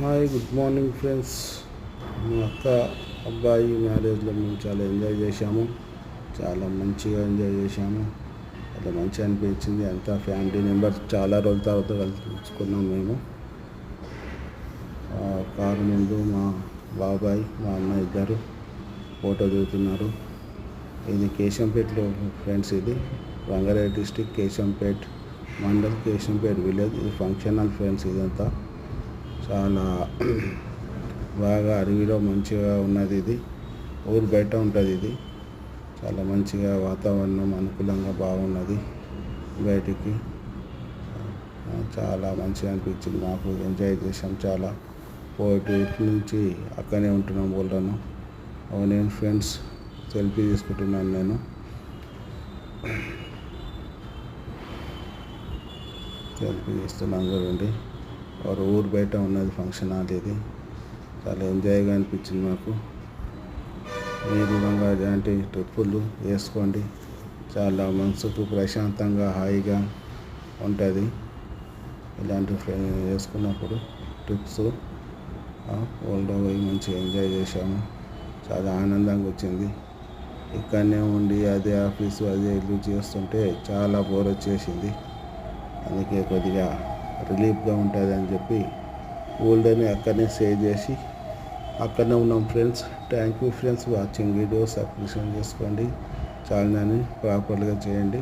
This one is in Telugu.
Hi good morning friends. మా అక్క అబ్బాయి మ్యారేజ్లో మేము చాలా ఎంజాయ్ చేశాము. చాలా మంచిగా ఎంజాయ్ చేశాము. చాలా మంచిగా అనిపించింది. అంతా ఫ్యామిలీ మెంబర్స్ చాలా రోజుల తర్వాత కలుసుకున్నాం మేము. కారు ముందు మా బాబాయ్ మా అన్న ఇద్దరు ఫోటో దిగుతున్నారు. ఇది కేశంపేటలో ఫ్రెండ్స్. ఇది రంగారెడ్డి డిస్టిక్ కేశంపేట్ మండల్ కేశంపేట్ విలేజ్. ఇది ఫంక్షన్ హాల్ ఫ్రెండ్స్. ఇదంతా చాలా బాగా అడవిలో మంచిగా ఉన్నది. ఇది ఊరు బయట ఉంటుంది. ఇది చాలా మంచిగా వాతావరణం అనుకూలంగా బాగున్నది. బయటికి చాలా మంచిగా అనిపించింది. మాకు ఎంజాయ్ చేసాం చాలా. 4 నుంచి అక్కడనే ఉంటున్నాం ఊళ్ళను. నేను ఫ్రెండ్స్ సెల్ఫీ తీసుకుంటున్నాను. నేను సెల్ఫీ తీస్తున్నాను చూడండి. వారు ఊరు బయట ఉన్నది ఫంక్షన్ హాల్. ఇది చాలా ఎంజాయ్గా అనిపించింది మాకు. మీరు కూడా ఇలాంటి ట్రిప్పులు వేసుకోండి. చాలా మనసుకు ప్రశాంతంగా హాయిగా ఉంటుంది. ఇలాంటి వేసుకున్నప్పుడు ట్రిప్స్ ఊళ్ళో పోయి మంచిగా ఎంజాయ్ చేసాము. చాలా ఆనందంగా వచ్చింది. ఇక్కడనే ఉండి అదే ఆఫీసు అదే ఇల్లు చేస్తుంటే చాలా బోర్ వచ్చేసింది. అందుకే కొద్దిగా రిలీఫ్గా ఉంటుంది అని చెప్పి ఊళ్ళోనే అక్కడనే స్టే చేసి అక్కడనే ఉన్నాం friends. Thank you friends. Watching videos appreciate చేసుకోండి. ఛానల్ని ప్రాపర్గా చేయండి.